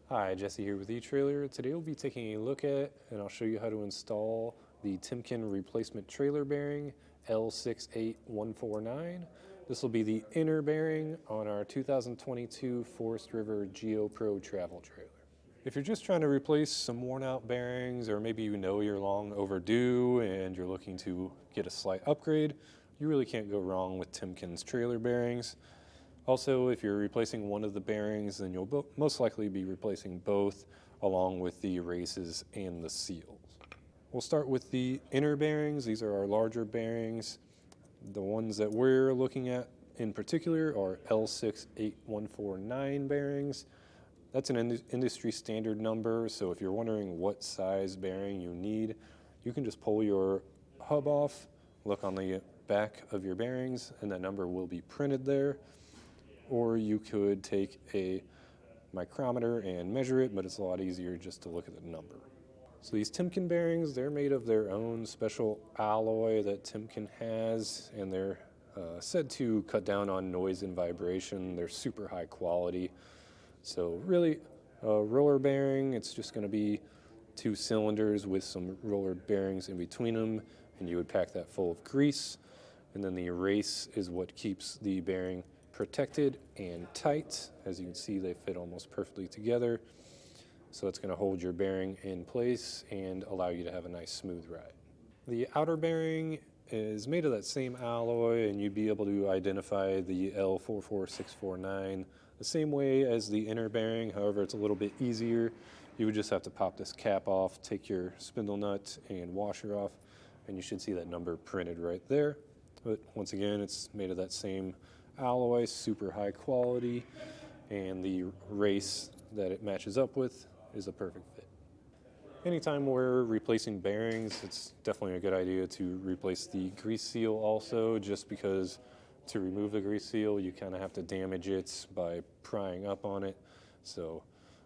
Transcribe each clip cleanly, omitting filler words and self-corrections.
Hi, Jesse here with Etrailer. Today we'll be taking a look at, and I'll show you how to install the Timken replacement trailer bearing L68149. This will be the inner bearing on our 2022 Forest River Geo Pro travel trailer. If you're just trying to replace some worn out bearings, or maybe you know you're long overdue and you're looking to get a slight upgrade, you really can't go wrong with Timken's trailer bearings. Also, if you're replacing one of the bearings, then you'll most likely be replacing both, along with the races and the seals. We'll start with the inner bearings. These are our larger bearings. The ones that we're looking at in particular are L68149 bearings. That's an industry standard number, so if you're wondering what size bearing you need, you can just pull your hub off, look on the back of your bearings, and that number will be printed there. Or you could take a micrometer and measure it, but it's a lot easier just to look at the number. So these Timken bearings, they're made of their own special alloy that Timken has, and they're said to cut down on noise and vibration. They're super high quality. So really, a roller bearing, it's just going to be 2 cylinders with some roller bearings in between them, and you would pack that full of grease. And then the race is what keeps the bearing protected and tight. As you can see, they fit almost perfectly together. So it's going to hold your bearing in place and allow you to have a nice smooth ride. The outer bearing is made of that same alloy, and you'd be able to identify the L44649 the same way as the inner bearing. However, it's a little bit easier. You would just have to pop this cap off, take your spindle nut and washer off, and you should see that number printed right there. But once again, it's made of that same alloy, super high quality, and the race that it matches up with is a perfect fit. Anytime we're replacing bearings, it's definitely a good idea to replace the grease seal also, just because to remove the grease seal, you kind of have to damage it by prying up on it. So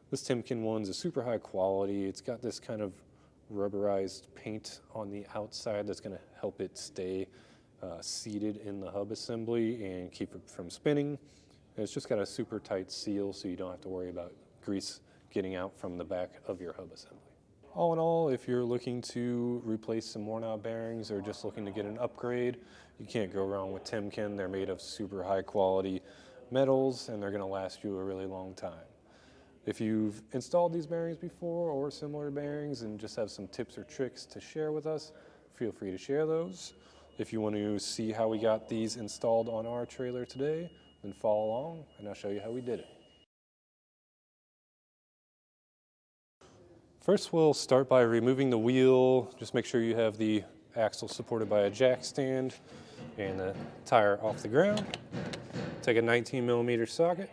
this Timken one's a super high quality. It's got this kind of rubberized paint on the outside that's going to help it stay seated in the hub assembly and keep it from spinning. And it's just got a super tight seal, so you don't have to worry about grease getting out from the back of your hub assembly. All in all, if you're looking to replace some worn out bearings or just looking to get an upgrade, you can't go wrong with Timken. They're made of super high quality metals, and they're going to last you a really long time. If you've installed these bearings before or similar bearings and just have some tips or tricks to share with us, feel free to share those. If you want to see how we got these installed on our trailer today, then follow along and I'll show you how we did it. First, we'll start by removing the wheel. Just make sure you have the axle supported by a jack stand and the tire off the ground. Take a 19mm socket.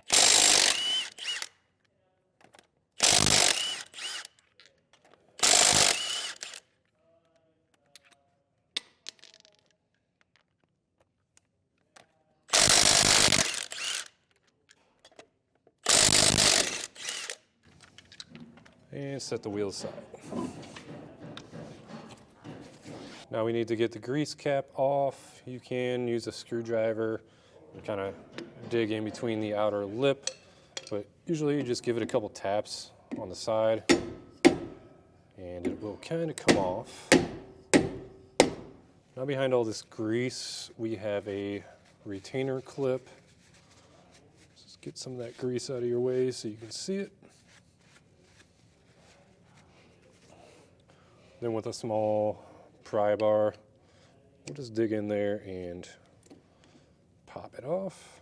And set the wheel aside. Now we need to get the grease cap off. You can use a screwdriver and kind of dig in between the outer lip, but usually you just give it a couple taps on the side and it will kind of come off. Now behind all this grease, we have a retainer clip. Just get some of that grease out of your way so you can see it. Then with a small pry bar, we'll just dig in there and pop it off.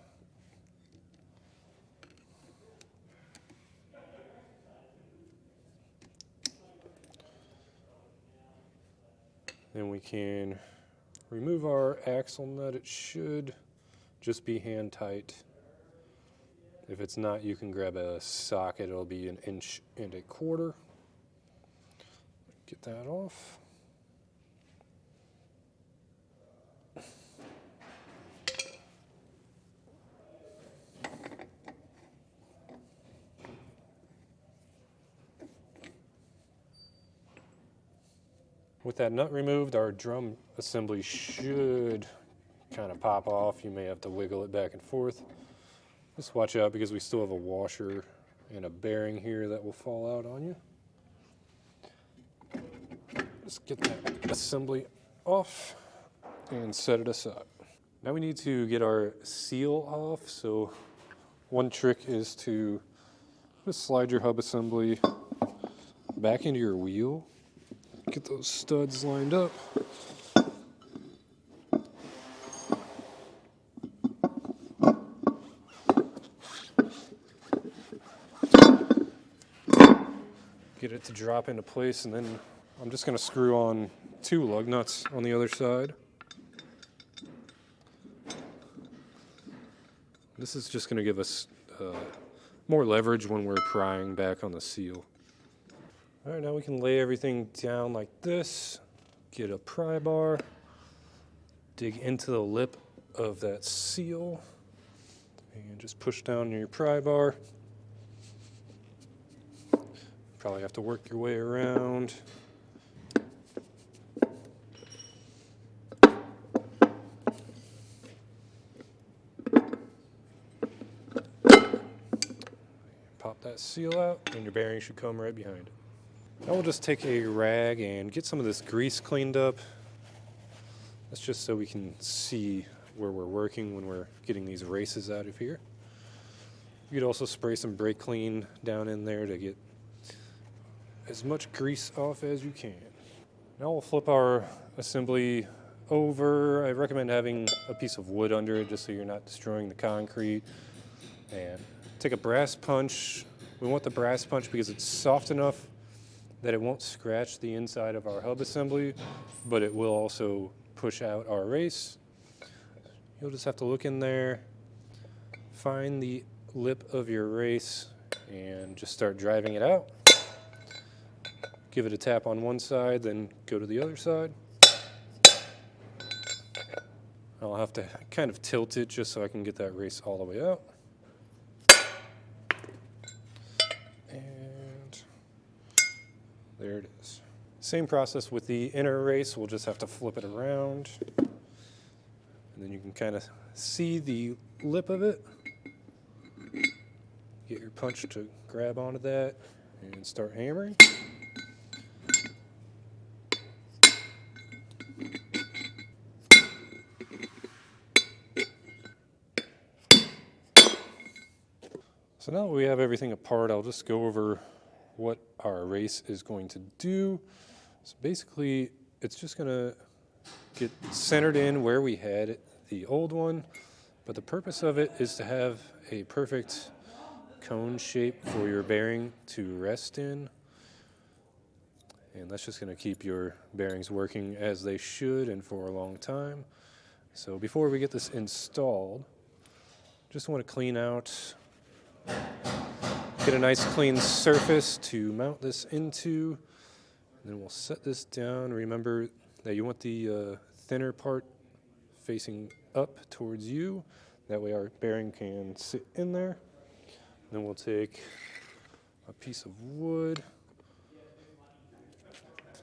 Then we can remove our axle nut. It should just be hand tight. If it's not, you can grab a socket. It'll be 1 1/4 inches. Get that off. With that nut removed, our drum assembly should kind of pop off. You may have to wiggle it back and forth. Just watch out because we still have a washer and a bearing here that will fall out on you. Just get that assembly off and set it aside. Now we need to get our seal off. So one trick is to just slide your hub assembly back into your wheel. Get those studs lined up. Get it to drop into place, and then I'm just going to screw on 2 lug nuts on the other side. This is just going to give us more leverage when we're prying back on the seal. All right, now we can lay everything down like this. Get a pry bar, dig into the lip of that seal, and just push down your pry bar. Probably have to work your way around. Pop that seal out, and your bearing should come right behind it. Now we'll just take a rag and get some of this grease cleaned up. That's just so we can see where we're working when we're getting these races out of here. You could also spray some brake clean down in there to get as much grease off as you can. Now we'll flip our assembly over. I recommend having a piece of wood under it just so you're not destroying the concrete. And take a brass punch. We want the brass punch because it's soft enough that it won't scratch the inside of our hub assembly, but it will also push out our race. You'll just have to look in there, find the lip of your race, and just start driving it out. Give it a tap on one side, then go to the other side. I'll have to kind of tilt it just so I can get that race all the way out. And there it is. Same process with the inner race. We'll just have to flip it around. And then you can kind of see the lip of it. Get your punch to grab onto that and start hammering. So now that we have everything apart, I'll just go over what our race is going to do. So basically, it's just going to get centered in where we had the old one, but the purpose of it is to have a perfect cone shape for your bearing to rest in. And that's just going to keep your bearings working as they should and for a long time. So before we get this installed, just want to clean out, get a nice clean surface to mount this into. And then we'll set this down. Remember that you want the thinner part facing up towards you. That way our bearing can sit in there. Then we'll take a piece of wood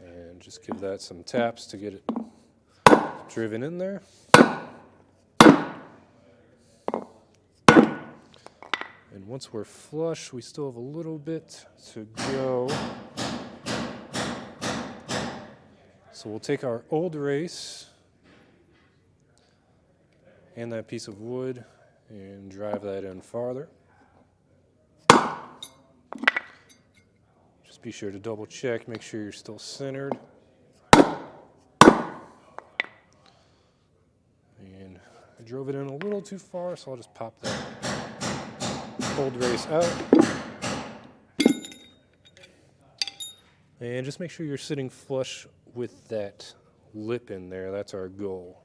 and just give that some taps to get it driven in there. And once we're flush, we still have a little bit to go. So we'll take our old race and that piece of wood and drive that in farther. Just be sure to double check, make sure you're still centered. And I drove it in a little too far, so I'll just pop that old race out. And just make sure you're sitting flush with that lip in there. That's our goal.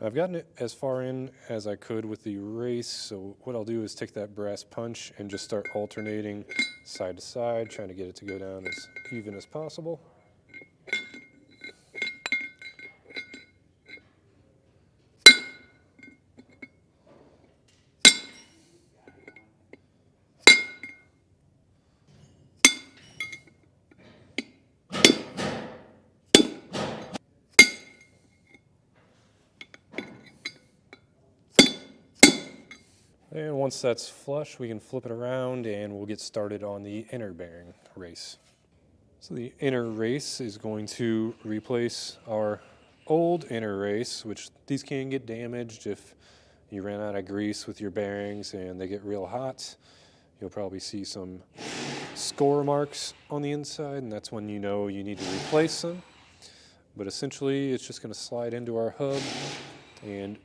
I've gotten it as far in as I could with the race, so what I'll do is take that brass punch and just start alternating side to side, trying to get it to go down as even as possible. And once that's flush, we can flip it around and we'll get started on the inner bearing race. So the inner race is going to replace our old inner race, which these can get damaged if you ran out of grease with your bearings and they get real hot. You'll probably see some score marks on the inside, and that's when you know you need to replace them. But essentially, it's just going to slide into our hub and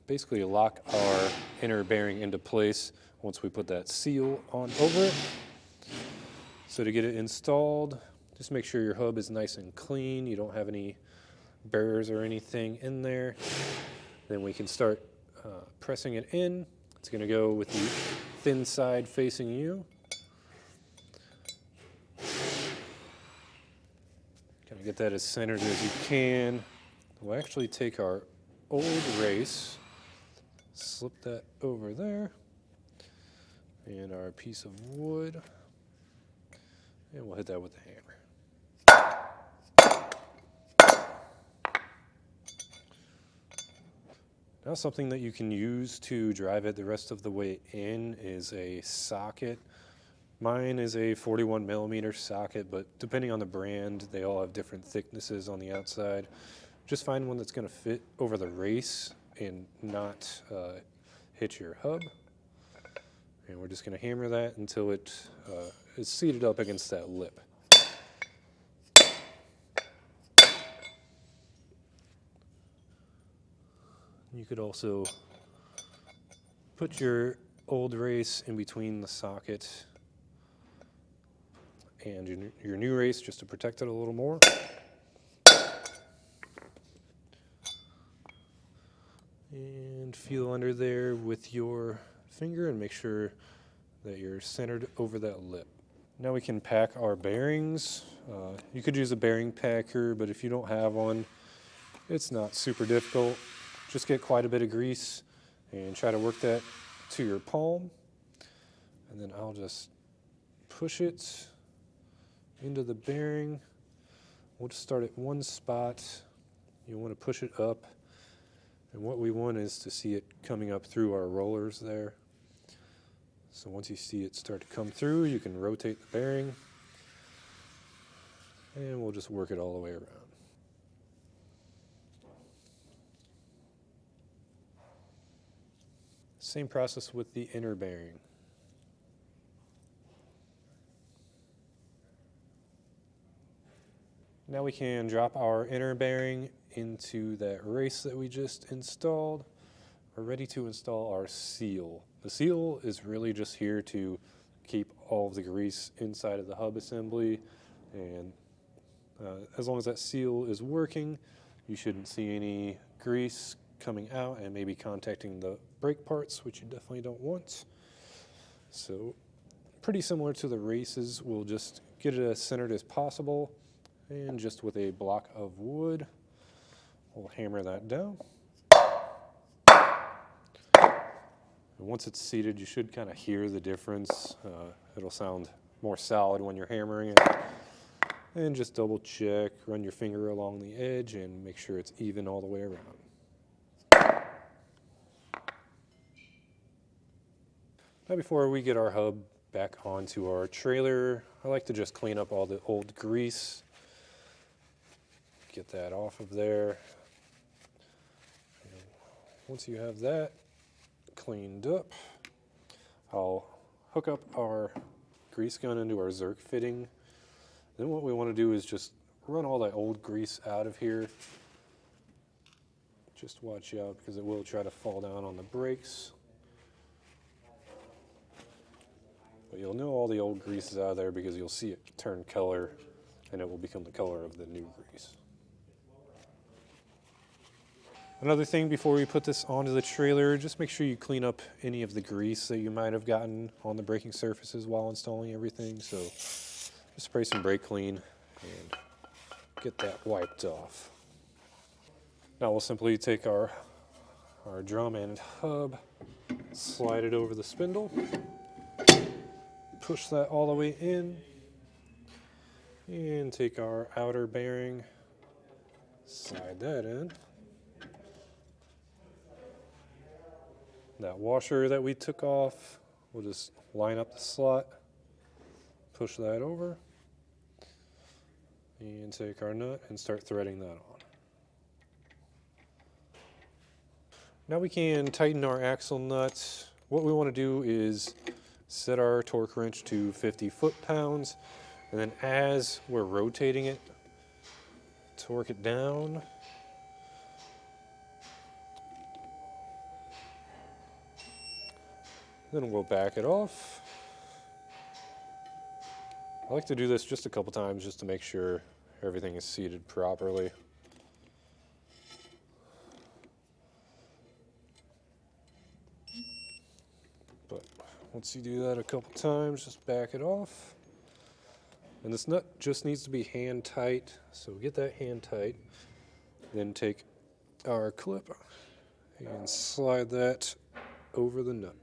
basically lock our inner bearing into place once we put that seal on over it. So to get it installed, just make sure your hub is nice and clean. You don't have any burrs or anything in there. Then we can start pressing it in. It's going to go with the thin side facing you. Kind of get that as centered as you can. We'll actually take our old race, slip that over there, and our piece of wood, and we'll hit that with the hammer. Now something that you can use to drive it the rest of the way in is a socket. Mine is a 41 millimeter socket, but depending on the brand, they all have different thicknesses on the outside. Just find one that's going to fit over the race and not hit your hub. And we're just going to hammer that until it is seated up against that lip. You could also put your old race in between the socket and your new race just to protect it a little more. And feel under there with your finger and make sure that you're centered over that lip. Now we can pack our bearings. You could use a bearing packer, but if you don't have one, it's not super difficult. Just get quite a bit of grease and try to work that to your palm. And then I'll just push it into the bearing. We'll just start at one spot. You want to push it up. And what we want is to see it coming up through our rollers there. So once you see it start to come through, you can rotate the bearing. And we'll just work it all the way around. Same process with the inner bearing. Now we can drop our inner bearing into that race that we just installed. We're ready to install our seal. The seal is really just here to keep all of the grease inside of the hub assembly, and as long as that seal is working, you shouldn't see any grease coming out and maybe contacting the brake parts, which you definitely don't want. So pretty similar to the races, we'll just get it as centered as possible, and just with a block of wood, we'll hammer that down. And once it's seated, you should kind of hear the difference. It'll sound more solid when you're hammering it. And just double check, run your finger along the edge and make sure it's even all the way around. Now before we get our hub back onto our trailer, I like to just clean up all the old grease. Get that off of there. And once you have that cleaned up, I'll hook up our grease gun into our Zerk fitting. Then what we want to do is just run all that old grease out of here. Just watch out because it will try to fall down on the brakes. But you'll know all the old grease is out of there because you'll see it turn color and it will become the color of the new grease. Another thing before we put this onto the trailer, just make sure you clean up any of the grease that you might have gotten on the braking surfaces while installing everything. So just spray some brake clean and get that wiped off. Now we'll simply take our drum and hub, slide it over the spindle, push that all the way in, and take our outer bearing, slide that in. That washer that we took off, we'll just line up the slot, push that over, and take our nut and start threading that on. Now we can tighten our axle nuts. What we want to do is set our torque wrench to 50 foot-pounds, and then as we're rotating it, torque it down. Then we'll back it off. I like to do this just a couple times just to make sure everything is seated properly. But once you do that a couple times, just back it off. And this nut just needs to be hand tight, so get that hand tight. Then take our clip and slide that over the nut.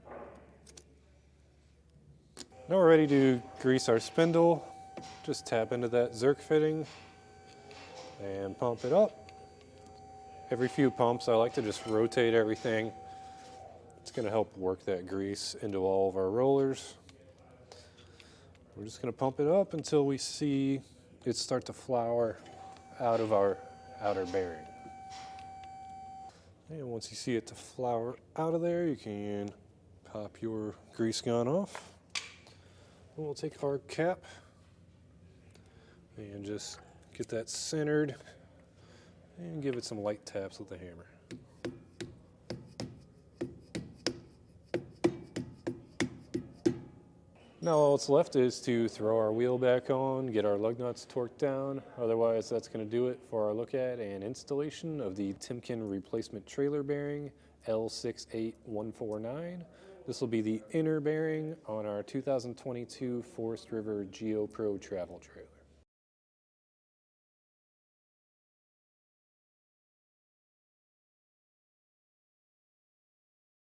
Now we're ready to grease our spindle. Just tap into that Zerk fitting and pump it up. Every few pumps, I like to just rotate everything. It's going to help work that grease into all of our rollers. We're just going to pump it up until we see it start to flour out of our outer bearing. And once you see it to flour out of there, you can pop your grease gun off. We'll take our cap and just get that centered and give it some light taps with the hammer. Now all that's left is to throw our wheel back on, get our lug nuts torqued down. Otherwise, that's going to do it for our look at and installation of the Timken replacement trailer bearing L68149. This will be the inner bearing on our 2022 Forest River Geo Pro travel trailer.